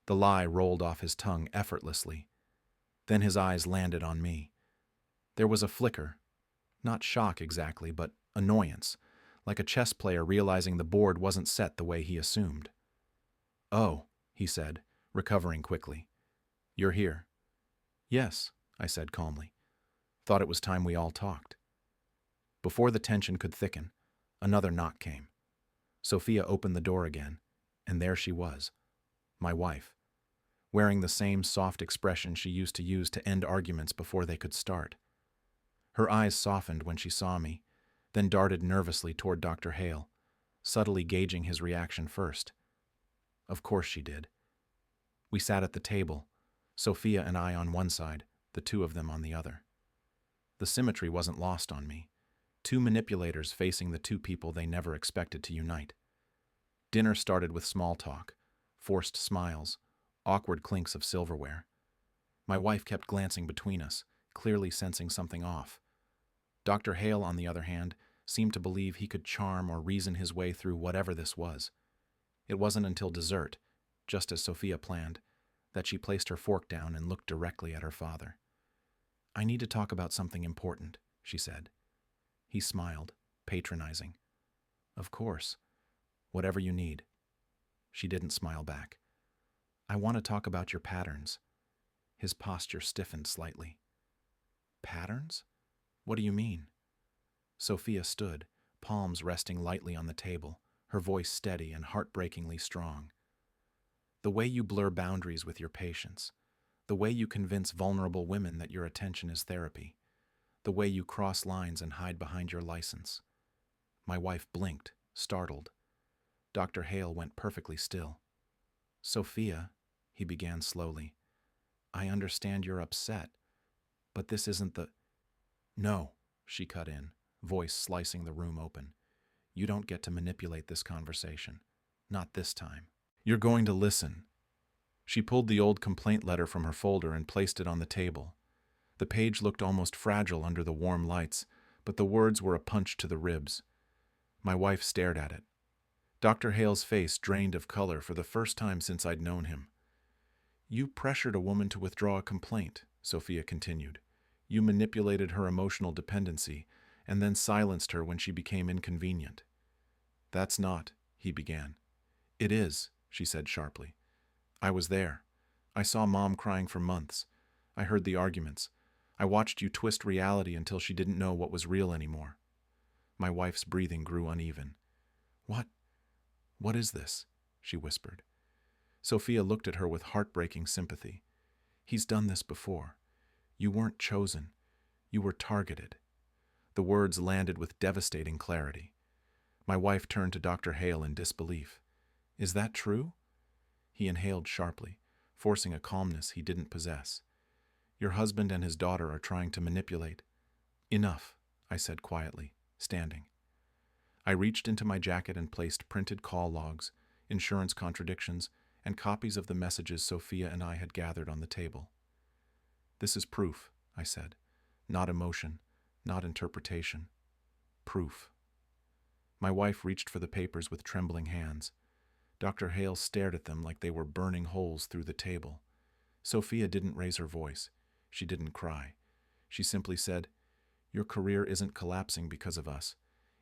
The lie rolled off his tongue effortlessly. Then his eyes landed on me. There was a flicker, not shock exactly, but annoyance, like a chess player realizing the board wasn't set the way he assumed. "Oh," he said, recovering quickly. "You're here." "Yes," I said calmly. "Thought it was time we all talked." Before the tension could thicken, another knock came. Sophia opened the door again, and there she was, my wife, wearing the same soft expression she used to use to end arguments before they could start. Her eyes softened when she saw me, then darted nervously toward Dr. Hale, subtly gauging his reaction first. Of course she did. We sat at the table, Sophia and I on one side, the two of them on the other. The symmetry wasn't lost on me. Two manipulators facing the two people they never expected to unite. Dinner started with small talk, forced smiles, awkward clinks of silverware. My wife kept glancing between us, clearly sensing something off. Dr. Hale, on the other hand, seemed to believe he could charm or reason his way through whatever this was. It wasn't until dessert, just as Sophia planned, that she placed her fork down and looked directly at her father. "I need to talk about something important," she said. He smiled, patronizing. "Of course. Whatever you need." She didn't smile back. "I want to talk about your patterns." His posture stiffened slightly. "Patterns? What do you mean?" Sophia stood, palms resting lightly on the table, her voice steady and heartbreakingly strong. "The way you blur boundaries with your patients, the way you convince vulnerable women that your attention is therapy, the way you cross lines and hide behind your license." My wife blinked, startled. Dr. Hale went perfectly still. "Sophia," he began slowly, "I understand you're upset, but this isn't the—" "No," she cut in, voice slicing the room open. "You don't get to manipulate this conversation. Not this time. You're going to listen." She pulled the old complaint letter from her folder and placed it on the table. The page looked almost fragile under the warm lights, but the words were a punch to the ribs. My wife stared at it. Dr. Hale's face drained of color for the first time since I'd known him. "You pressured a woman to withdraw a complaint," Sophia continued. "You manipulated her emotional dependency, and then silenced her when she became inconvenient." "That's not," he began. "It is," she said sharply. "I was there. I saw Mom crying for months. I heard the arguments. I watched you twist reality until she didn't know what was real anymore." My wife's breathing grew uneven. What is this?" she whispered. Sophia looked at her with heartbreaking sympathy. "He's done this before. You weren't chosen. You were targeted." The words landed with devastating clarity. My wife turned to Dr. Hale in disbelief. "Is that true?" He inhaled sharply, forcing a calmness he didn't possess. "Your husband and his daughter are trying to manipulate." "Enough," I said quietly, standing. I reached into my jacket and placed printed call logs, insurance contradictions, and copies of the messages Sophia and I had gathered on the table. "This is proof," I said. "Not emotion, not interpretation. Proof." My wife reached for the papers with trembling hands. Dr. Hale stared at them like they were burning holes through the table. Sophia didn't raise her voice. She didn't cry. She simply said, "Your career isn't collapsing because of us.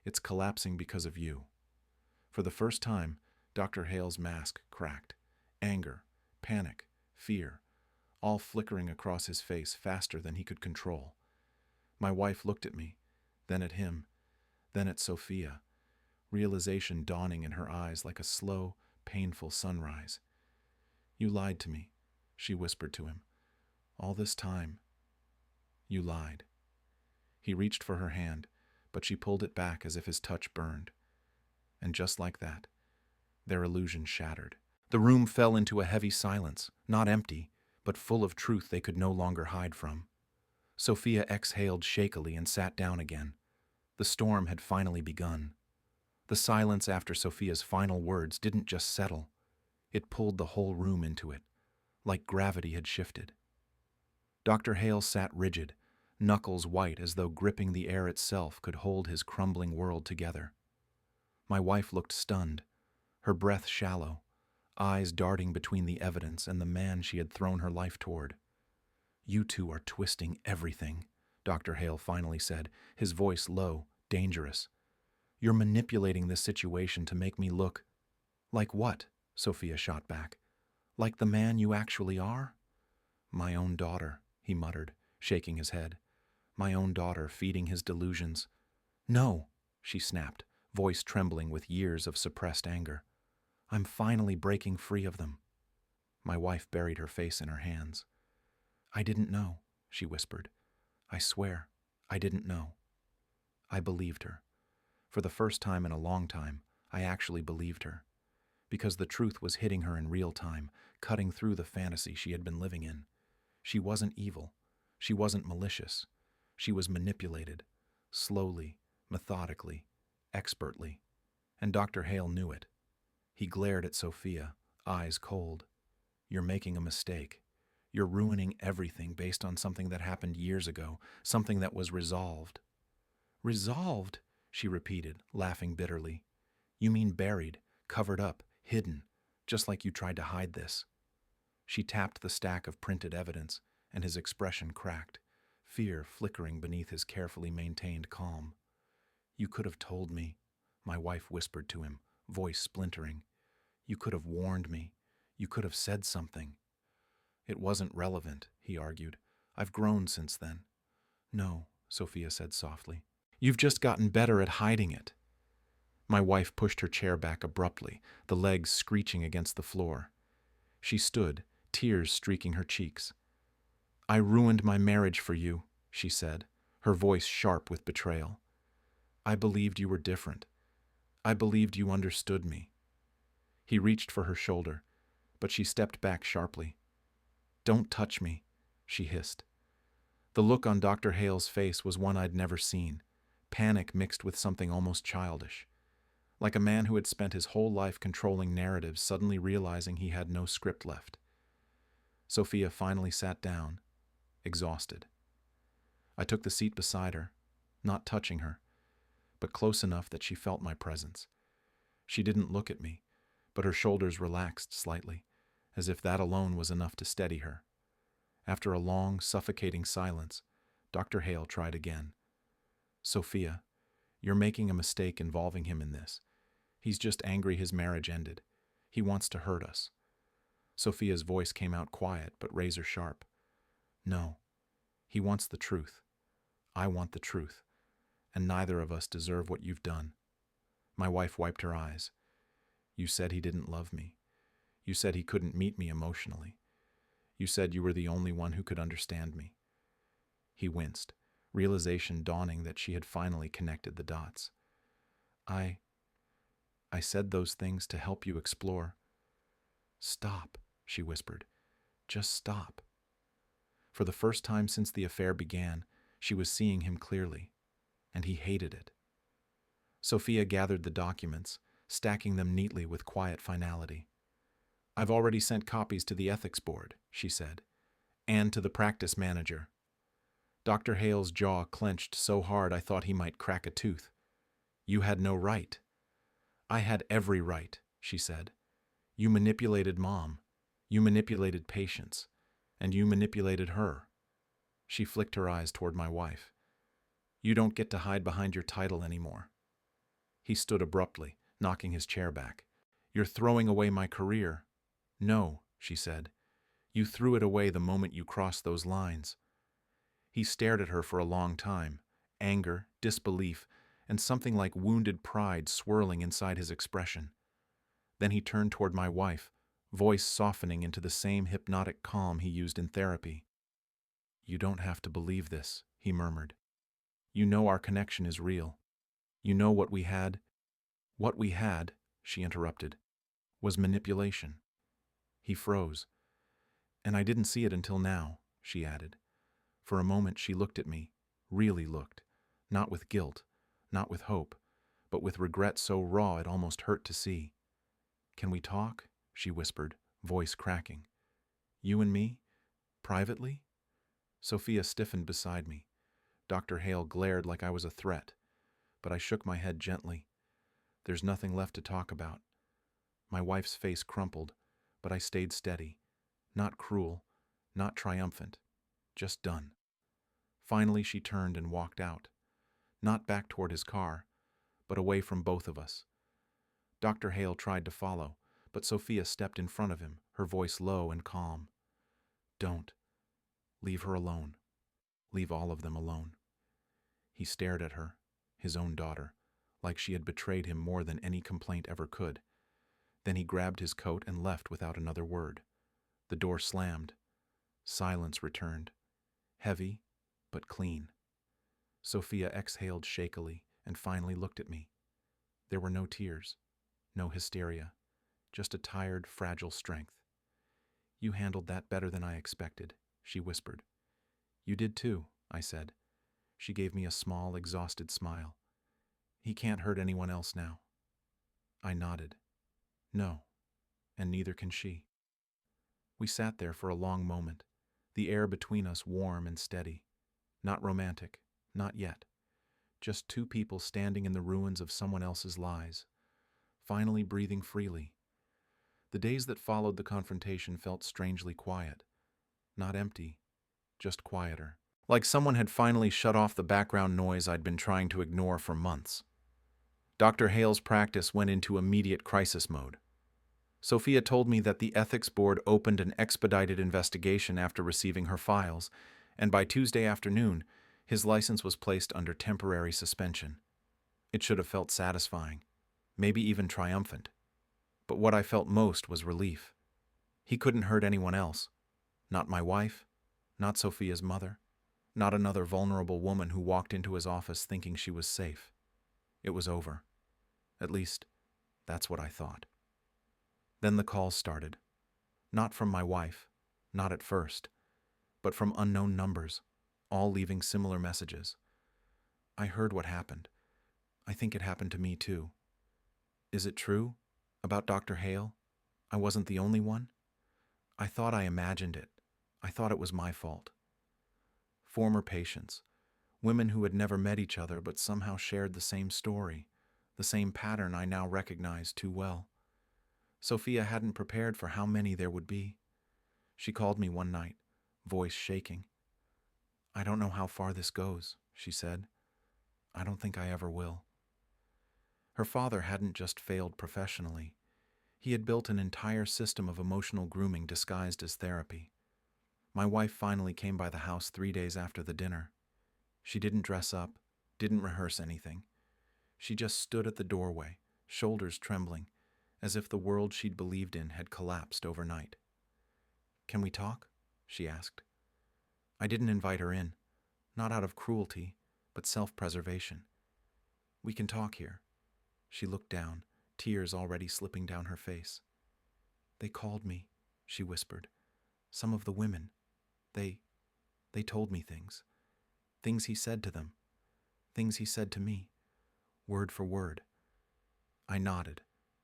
It's collapsing because of you." For the first time, Dr. Hale's mask cracked. Anger, panic, fear, all flickering across his face faster than he could control. My wife looked at me, then at him, then at Sophia, realization dawning in her eyes like a slow, painful sunrise. "You lied to me," she whispered to him. "All this time, you lied." He reached for her hand, but she pulled it back as if his touch burned. And just like that, their illusion shattered. The room fell into a heavy silence, not empty, but full of truth they could no longer hide from. Sophia exhaled shakily and sat down again. The storm had finally begun. The silence after Sophia's final words didn't just settle. It pulled the whole room into it, like gravity had shifted. Dr. Hale sat rigid, knuckles white as though gripping the air itself could hold his crumbling world together. My wife looked stunned, her breath shallow, eyes darting between the evidence and the man she had thrown her life toward. "You two are twisting everything," Dr. Hale finally said, his voice low, dangerous. "You're manipulating this situation to make me look—" "Like what?" Sophia shot back. "Like the man you actually are?" "My own daughter," he muttered, shaking his head. "My own daughter feeding his delusions." "No," she snapped, voice trembling with years of suppressed anger. "I'm finally breaking free of them." My wife buried her face in her hands. "I didn't know," she whispered. "I swear, I didn't know." I believed her. For the first time in a long time, I actually believed her. Because the truth was hitting her in real time, cutting through the fantasy she had been living in. She wasn't evil. She wasn't malicious. She was manipulated. Slowly, methodically, expertly. And Dr. Hale knew it. He glared at Sophia, eyes cold. "You're making a mistake. You're ruining everything based on something that happened years ago, something that was resolved." "Resolved?" she repeated, laughing bitterly. "You mean buried, covered up, hidden, just like you tried to hide this." She tapped the stack of printed evidence, and his expression cracked, fear flickering beneath his carefully maintained calm. "You could have told me," my wife whispered to him, voice splintering. "You could have warned me. You could have said something." "It wasn't relevant," he argued. "I've grown since then." "No," Sophia said softly. "You've just gotten better at hiding it." My wife pushed her chair back abruptly, the legs screeching against the floor. She stood, tears streaking her cheeks. "I ruined my marriage for you," she said, her voice sharp with betrayal. "I believed you were different. I believed you understood me." He reached for her shoulder, but she stepped back sharply. "Don't touch me," she hissed. The look on Dr. Hale's face was one I'd never seen, panic mixed with something almost childish. Like a man who had spent his whole life controlling narratives suddenly realizing he had no script left. Sophia finally sat down, exhausted. I took the seat beside her, not touching her, but close enough that she felt my presence. She didn't look at me, but her shoulders relaxed slightly, as if that alone was enough to steady her. After a long, suffocating silence, Dr. Hale tried again. "Sophia, you're making a mistake involving him in this. He's just angry his marriage ended. He wants to hurt us." Sophia's voice came out quiet but razor sharp. "No, he wants the truth. I want the truth, and neither of us deserve what you've done." My wife wiped her eyes. "You said he didn't love me. You said he couldn't meet me emotionally. You said you were the only one who could understand me." He winced, realization dawning that she had finally connected the dots. I said those things to help you explore." "Stop," she whispered. "Just stop." For the first time since the affair began, she was seeing him clearly, and he hated it. Sophia gathered the documents, stacking them neatly with quiet finality. "I've already sent copies to the ethics board," she said, "and to the practice manager." Dr. Hale's jaw clenched so hard I thought he might crack a tooth. "You had no right." "I had every right," she said. "You manipulated Mom. You manipulated patients. And you manipulated her." She flicked her eyes toward my wife. "You don't get to hide behind your title anymore." He stood abruptly, knocking his chair back. "You're throwing away my career." "No," she said. "You threw it away the moment you crossed those lines." He stared at her for a long time, anger, disbelief, and something like wounded pride swirling inside his expression. Then he turned toward my wife, voice softening into the same hypnotic calm he used in therapy. "You don't have to believe this," he murmured. "You know our connection is real. You know what we had? What we had, she interrupted, was manipulation. He froze. And I didn't see it until now, she added. For a moment she looked at me, really looked, not with guilt, not with hope, but with regret so raw it almost hurt to see. Can we talk? She whispered, voice cracking. You and me? Privately? Sophia stiffened beside me. Dr. Hale glared like I was a threat, but I shook my head gently. There's nothing left to talk about. My wife's face crumpled, but I stayed steady. Not cruel, not triumphant, just done. Finally she turned and walked out, not back toward his car, but away from both of us. Dr. Hale tried to follow, but Sophia stepped in front of him, her voice low and calm. Don't. Leave her alone. Leave all of them alone. He stared at her, his own daughter, like she had betrayed him more than any complaint ever could. Then he grabbed his coat and left without another word. The door slammed. Silence returned. Heavy, but clean. Sophia exhaled shakily and finally looked at me. There were no tears, no hysteria, just a tired, fragile strength. You handled that better than I expected, she whispered. You did too, I said. She gave me a small, exhausted smile. He can't hurt anyone else now. I nodded. No, and neither can she. We sat there for a long moment, the air between us warm and steady. Not romantic, not yet. Just two people standing in the ruins of someone else's lies, finally breathing freely. The days that followed the confrontation felt strangely quiet. Not empty, just quieter. Like someone had finally shut off the background noise I'd been trying to ignore for months. Dr. Hale's practice went into immediate crisis mode. Sophia told me that the ethics board opened an expedited investigation after receiving her files, and by Tuesday afternoon, his license was placed under temporary suspension. It should have felt satisfying, maybe even triumphant. But what I felt most was relief. He couldn't hurt anyone else. Not my wife, not Sophia's mother, not another vulnerable woman who walked into his office thinking she was safe. It was over. At least, that's what I thought. Then the calls started. Not from my wife, not at first, but from unknown numbers, all leaving similar messages. I heard what happened. I think it happened to me too. Is it true? About Dr. Hale? I wasn't the only one? I thought I imagined it. I thought it was my fault. Former patients, women who had never met each other but somehow shared the same story, the same pattern I now recognized too well. Sophia hadn't prepared for how many there would be. She called me one night, voice shaking. I don't know how far this goes, she said. I don't think I ever will. Her father hadn't just failed professionally. He had built an entire system of emotional grooming disguised as therapy. My wife finally came by the house 3 days after the dinner. She didn't dress up, didn't rehearse anything. She just stood at the doorway, shoulders trembling, as if the world she'd believed in had collapsed overnight. Can we talk? She asked. I didn't invite her in, not out of cruelty, but self-preservation. We can talk here. She looked down, tears already slipping down her face. They called me, she whispered. Some of the women. They told me things. Things he said to them. Things he said to me. Word for word. I nodded,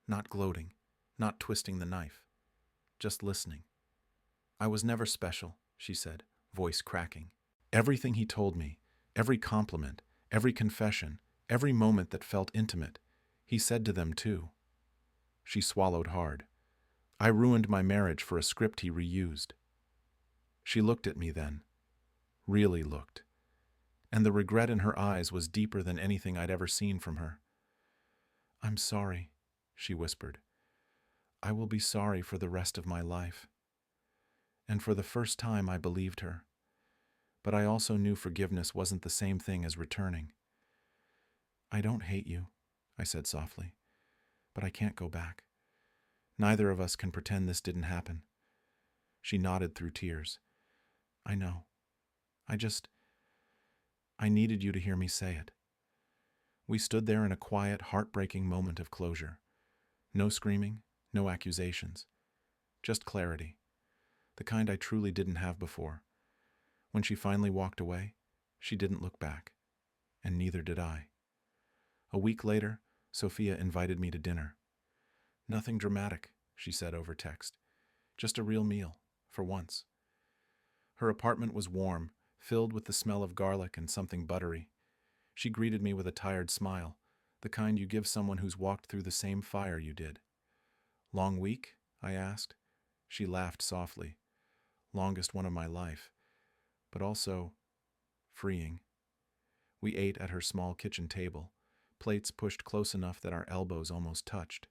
not gloating, not twisting the knife. Just listening. I was never special, she said, voice cracking. Everything he told me, every compliment, every confession, every moment that felt intimate, he said to them too. She swallowed hard. I ruined my marriage for a script he reused. She looked at me then. Really looked. And the regret in her eyes was deeper than anything I'd ever seen from her. I'm sorry, she whispered. I will be sorry for the rest of my life. And for the first time I believed her. But I also knew forgiveness wasn't the same thing as returning. I don't hate you, I said softly, but I can't go back. Neither of us can pretend this didn't happen. She nodded through tears. I know. I needed you to hear me say it. We stood there in a quiet, heartbreaking moment of closure. No screaming, no accusations. Just clarity. The kind I truly didn't have before. When she finally walked away, she didn't look back. And neither did I. A week later, Sophia invited me to dinner. "Nothing dramatic," she said over text. "Just a real meal, for once." Her apartment was warm, filled with the smell of garlic and something buttery. She greeted me with a tired smile, the kind you give someone who's walked through the same fire you did. "Long week?" I asked. She laughed softly. "Longest one of my life, but also freeing." We ate at her small kitchen table, plates pushed close enough that our elbows almost touched.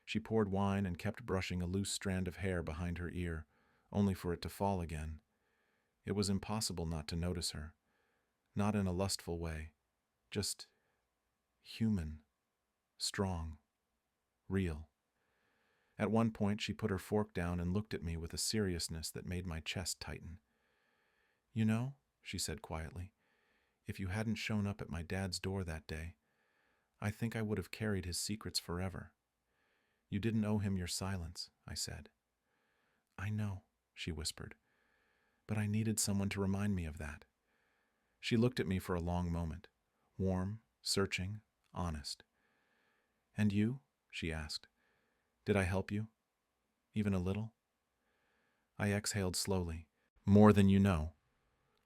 She poured wine and kept brushing a loose strand of hair behind her ear, only for it to fall again. It was impossible not to notice her. Not in a lustful way, just human, strong, real. At one point, she put her fork down and looked at me with a seriousness that made my chest tighten. "You know," she said quietly, "if you hadn't shown up at my dad's door that day, I think I would have carried his secrets forever." "You didn't owe him your silence," I said. "I know," she whispered, "but I needed someone to remind me of that." She looked at me for a long moment, warm, searching, honest. "And you?" she asked. "Did I help you? Even a little?" I exhaled slowly. "More than you know."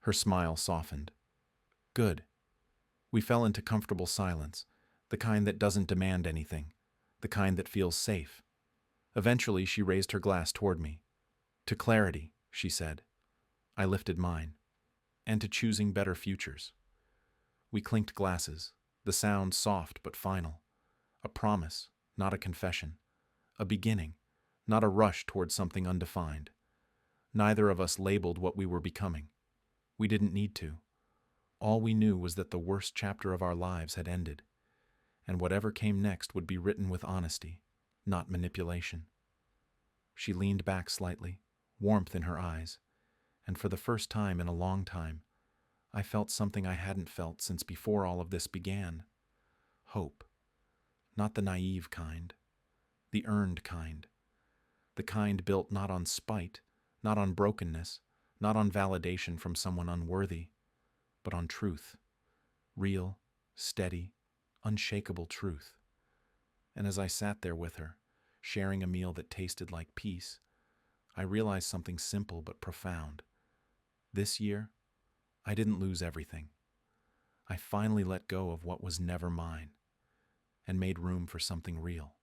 Her smile softened. "Good." We fell into comfortable silence, the kind that doesn't demand anything, the kind that feels safe. Eventually, she raised her glass toward me. "To clarity," she said. I lifted mine. "And to choosing better futures." We clinked glasses, the sound soft but final. A promise, not a confession. A beginning, not a rush toward something undefined. Neither of us labeled what we were becoming. We didn't need to. All we knew was that the worst chapter of our lives had ended, and whatever came next would be written with honesty, not manipulation. She leaned back slightly, warmth in her eyes, and for the first time in a long time, I felt something I hadn't felt since before all of this began. Hope. Not the naive kind. The earned kind. The kind built not on spite, not on brokenness, not on validation from someone unworthy, but on truth. Real, steady, unshakable truth. And as I sat there with her, sharing a meal that tasted like peace, I realized something simple but profound. This year, I didn't lose everything. I finally let go of what was never mine and made room for something real.